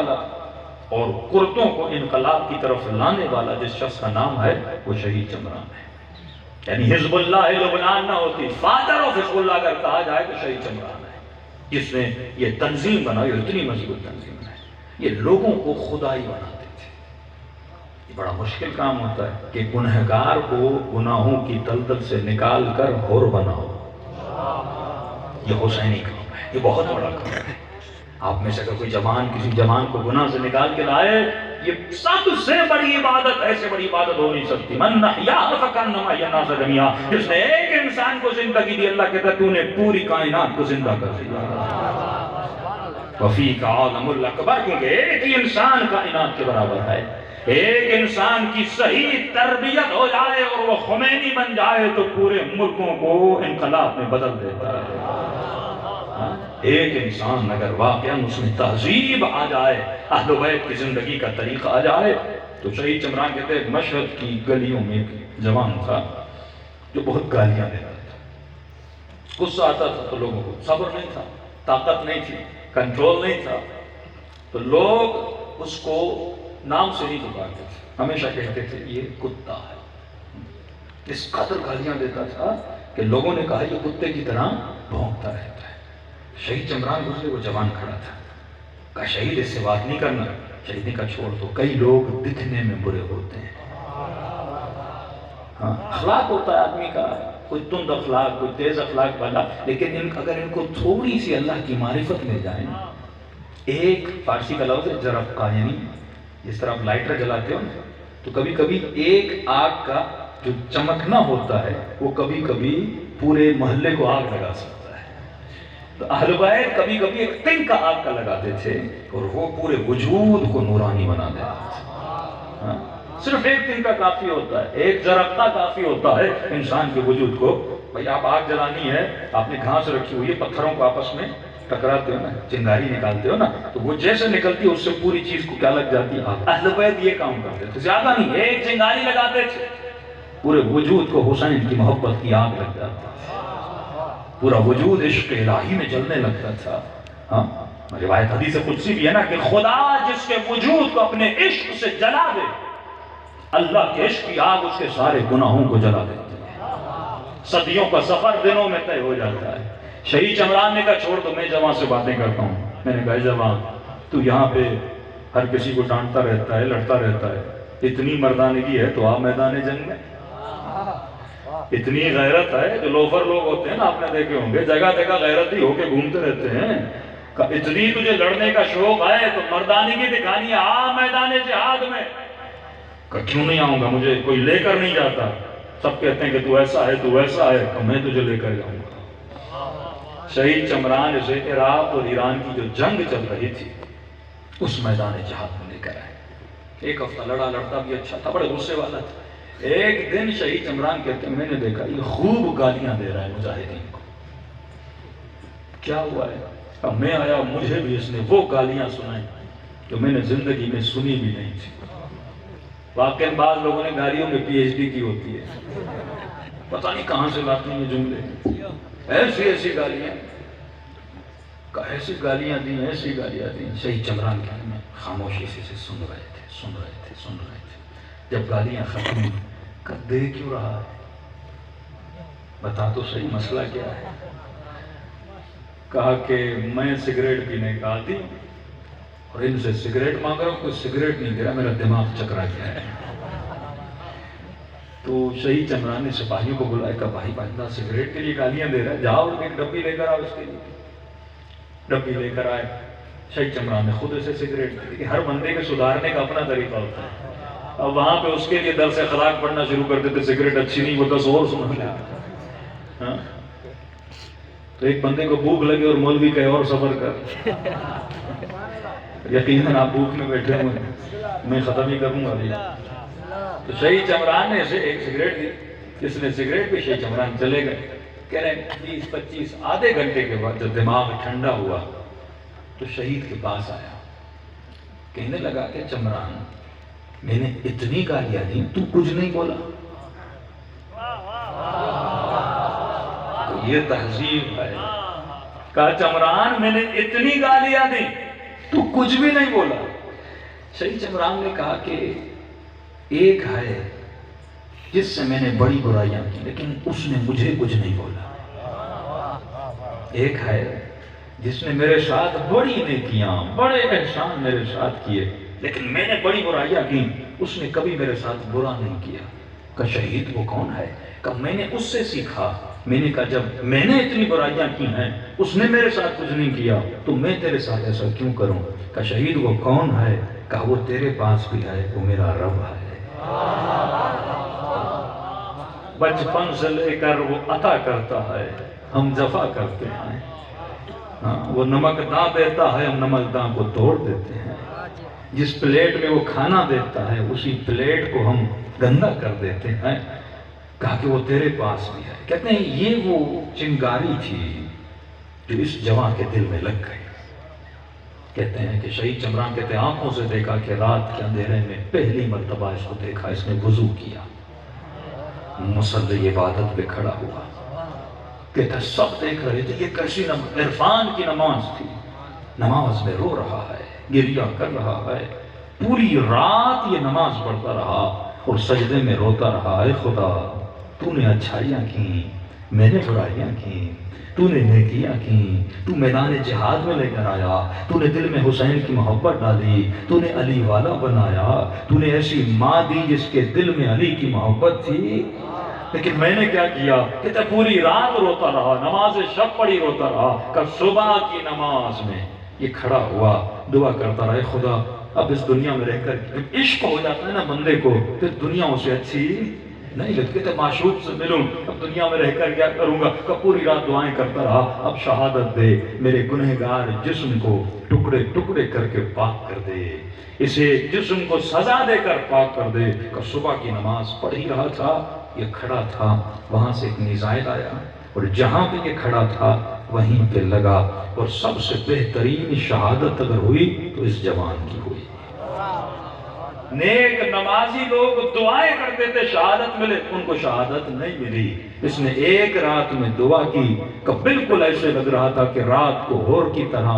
والا اور کرتوں کو انقلاب کی طرف لانے والا جس شخص کا نام ہے وہ شہید چمران ہے. یعنی حزب اللہ لبنان نہ ہوتی، فادر آف حزب اللہ اگر کہا جائے تو شہید چمران ہے، جس نے یہ تنظیم بنائی، اتنی مضبوط تنظیم بنائی. یہ لوگوں کو خدائی بناتے تھے. یہ بڑا مشکل کام ہوتا ہے کہ گنہگار کو گناہوں کی دلدل سے نکال کر حر بناؤ. یہ حسینی کام ہے، یہ بہت بڑا کام ہے. آپ میں سے اگر کوئی جوان کسی جوان کو گناہ سے نکال کے لائے، یہ سب سے بڑی عبادت، ایسے بڑی عبادت ہو نہیں سکتی. من احیاء فکانما احیا الناس جميعا. جس نے ایک انسان کو زندگی دی، اللہ کہتا ہے تو نے پوری کائنات کو زندہ کر دیا. وفیک عالم الاکبر، کیونکہ ایک ہی انسان کائنات کے برابر ہے. ایک انسان کی صحیح تربیت ہو جائے اور وہ خمینی بن جائے تو پورے ملکوں کو انقلاب میں بدل دیتا ہے. ایک انسان اگر واقعاً اس میں تہذیب آ جائے، اہل بیت کی زندگی کا طریقہ آ جائے. تو شہید چمران کہتے ہیں مشہد کی گلیوں میں ایک جوان تھا جو بہت گالیاں دیتا تھا. غصہ آتا تھا تو لوگوں کو صبر نہیں تھا، طاقت نہیں تھی، کنٹرول نہیں تھا، تو لوگ اس کو نام سے نہیں پکارتے تھے، ہمیشہ کہتے تھے یہ کتا ہے. اس قدر گالیاں دیتا تھا کہ لوگوں نے کہا یہ کتے کی طرح بھونکتا رہتا ہے. شہید چمران گزرے، وہ جوان کھڑا تھا، کہا شہید اس سے بات نہیں کرنا. شہید نے کہا چھوڑ دو، کئی لوگ دکھنے میں برے ہوتے ہیں. ہاں اخلاق ہوتا ہے آدمی کا، کوئی تند اخلاق، کوئی تیز اخلاق والا، لیکن اگر ان کو تھوڑی سی اللہ کی معرفت مل جائے. ایک فارسی کا لفظ ہے جرفقہ، یعنی جس طرح آپ لائٹر جلاتے ہو نا، تو کبھی کبھی ایک آگ کا جو چمکنا ہوتا ہے وہ کبھی کبھی پورے محلے کو آگ لگا سکتا ہے. تو اہل بیت کبھی کبھی ایک تنک کا آگ کا لگاتے تھے اور وہ پورے وجود کو نورانی بنا دیتے تھے. صرف ایک تنکا کافی ہوتا ہے، ایک جرقہ کافی ہوتا ہے انسان کے وجود کو. بھئی آپ آگ جلانی ہے، آپ نے گھاس رکھی ہوئی ہے، پتھروں کو آپس میں ٹکراتے ہو نا، چنگاری نکالتے ہو نا، تو وہ جیسے نکلتی ہے اس سے پوری چیز کو کیا لگ جاتی ہے؟ آگ. اہل بیت یہ کام کرتے تھے، زیادہ نہیں، ایک چنگاری لگاتے تھے، پورے وجود کو حسین کی محبت کی آگ لگ جاتی. پورا وجود عشق الہی میں جلنے لگتا تھا. ہاں روایت حدیث قدسی بھی ہے نا کہ خدا جس کے وجود کو اپنے عشق سے جلا دے، اللہ کے عشق کی آگ اس کے سارے گناہوں کو جلا دیتی ہے. صدیوں کا سفر دنوں میں طے ہو جاتا ہے. شہید چمران نے کہا چھوڑ دو، میں جوان سے باتیں کرتا ہوں. میں نے کہا جوان تو یہاں پہ ہر کسی کو ڈانٹتا رہتا ہے، لڑتا رہتا ہے، اتنی مردانگی ہے تو آپ میدان جنگ میں. اتنی غیرت ہے جو لوفر لوگ ہوتے ہیں نا، آپ نے دیکھے ہوں گے جگہ جگہ غیرت ہی ہو کے گھومتے رہتے ہیں. اتنی تجھے لڑنے کا شوق ہے تو مردانگی دکھانی ہے، آ میدان جہاد میں. کیوں نہیں آؤں گا، مجھے کوئی لے کر نہیں جاتا. سب کہتے ہیں کہ تو ایسا ہے، تو ویسا ہے، میں تجھے لے کر جاؤں گا. شہید چمران سے عراق اور ایران کی جو جنگ چل رہی تھی اس میدان جہاد میں لے کر آئے. ایک ہفتہ لڑا، لڑتا بھی اچھا تھا، بڑے غصے والا تھا. ایک دن شہید چمران کہتے ہیں میں نے دیکھا یہ خوب گالیاں دے رہا ہے مجاہدین کو. کیا ہوا ہے؟ اب میں آیا، مجھے بھی اس نے وہ گالیاں سنائیں جو میں نے زندگی میں سنی بھی نہیں تھی. واقعاً بعض لوگوں نے گالیوں میں پی ایچ ڈی کی ہوتی ہے، پتہ نہیں کہاں سے لاتے ہیں یہ جملے. ایسی ایسی گالیاں، ایسی گالیاں دی، ایسی گالیاں دی. شہید چمران کے میں خاموشی سے سن رہے تھے. جب گالیاں ختم ہوئی کہ دے کیوں رہا ہے؟ بتا تو صحیح مسئلہ کیا ہے؟ کہا کہ میں سگریٹ پینے کا عادی ہوں اور ان سے سگریٹ مانگ رہا ہوں، کوئی سگریٹ نہیں دے رہا، میرا دماغ چکرا گیا ہے. تو شہید چمران نے سپاہیوں کو بلایا کہ بھائی بندہ سگریٹ کے لیے گالیاں دے رہا ہے، جاؤ ایک ڈبی لے کر آؤ اس کے لیے. ڈبی لے کر آئے. شہید چمران نے خود اسے سگریٹ دی کہ ہر بندے کے سدھارنے کا اپنا طریقہ ہوتا ہے. اب وہاں پہ اس کے لیے درس اخلاق پڑھنا شروع کر دیتے، سگریٹ اچھی نہیں، وہ 10 اور سنا لیا. تو ایک بندے کو بھوک لگی اور مولوی کہے اور صبر کر. یقیناً آپ بھوک میں بیٹھے ہوئے ہیں، میں ختم ہی کروں گا ابھی. تو شہید چمران نے اسے ایک سگریٹ دی. اس نے سگریٹ پہ شہید چمران چلے گئے. کہہ رہے ہیں 20-25 آدھے گھنٹے کے بعد جب دماغ ٹھنڈا ہوا تو شہید کے پاس آیا. کہنے لگا کہ چمران میں نے اتنی گالیاں دی تو کچھ نہیں بولا. تو یہ تہذیب ہے. کہا چمران میں نے اتنی گالیاں دی تو کچھ بھی نہیں بولا. شہید چمران نے کہا کہ ایک ہے جس سے میں نے بڑی برائیاں کی لیکن اس نے مجھے کچھ نہیں بولا. ایک ہے جس نے میرے ساتھ بڑی نیکیاں بڑے احسان میرے ساتھ کیے لیکن میں نے بڑی برائیاں کی اس نے کبھی میرے ساتھ برا نہیں کیا. کہ شہید وہ کون ہے؟ کہ میں نے اس سے سیکھا. میں نے کہا جب میں نے اتنی برائیاں کی ہیں اس نے میرے ساتھ کچھ نہیں کیا تو میں تیرے ساتھ ایسا کیوں کروں؟ کہ شہید وہ کون ہے؟ کہ وہ تیرے پاس بھی ہے، وہ میرا رب ہے. بچپن سے لے کر وہ عطا کرتا ہے، ہم جفا کرتے ہیں. وہ نمک داں دیتا ہے، ہم نمک داں کو توڑ دیتے ہیں. جس پلیٹ میں وہ کھانا دیتا ہے اسی پلیٹ کو ہم گندا کر دیتے ہیں. کہا کہ وہ تیرے پاس بھی ہے. کہتے ہیں یہ وہ چنگاری تھی جو اس جوان کے دل میں لگ گئی. کہتے ہیں کہ شہید چمران کہتے ہیں آنکھوں سے دیکھا کہ رات کے اندھیرے میں پہلی مرتبہ اس کو دیکھا، اس نے وضو کیا، مصلی عبادت پہ کھڑا ہوا. کہتا ہے سب دیکھ رہے تھے یہ کیسی عرفان کی نماز تھی. نماز میں رو رہا ہے، گریہ کر رہا ہے، پوری رات یہ نماز پڑھتا رہا اور سجدے میں روتا رہا. اے خدا تو نے اچھائیاں کی، میں نے برائیاں کی، تو نے نیکیاں کی، تو میدان جہاد میں لے کر آیا، تو نے دل میں حسین کی محبت ڈالی، تو نے علی والا بنایا، تو نے ایسی ماں دی جس کے دل میں علی کی محبت تھی. لیکن میں نے کیا کیا؟ کہتا پوری رات روتا رہا، نماز شب پڑھی روتا رہا. کہ صبح کی نماز میں یہ کھڑا ہوا دعا کرتا رہا، اے خدا اب اس دنیا میں رہ کر عشق ہو جاتا ہے نا بندے کو پھر دنیا اسے اچھی نہیں لگتی. کہتے معشوق سے ملوں اب دنیا میں رہ کر کیا کروں گا؟ کہ پوری رات دعائیں کرتا رہا، اب شہادت دے، میرے گنہگار جسم کو ٹکڑے ٹکڑے کر کے پاک کر دے، اسے جسم کو سزا دے کر پاک کر دے. کہ صبح کی نماز پڑھ ہی رہا تھا، یہ کھڑا تھا، وہاں سے ایک میزائل آیا اور جہاں پہ یہ کھڑا تھا وہیں پہ لگا. اور سب سے بہترین شہادت اگر ہوئی تو اس جوان کی ہوئی. نیک نمازی لوگ دعائیں کرتے تھے شہادت ملے، ان کو شہادت نہیں ملی. اس نے ایک رات میں دعا کی کہ بالکل ایسے لگ رہا تھا کہ رات کو ہور کی طرح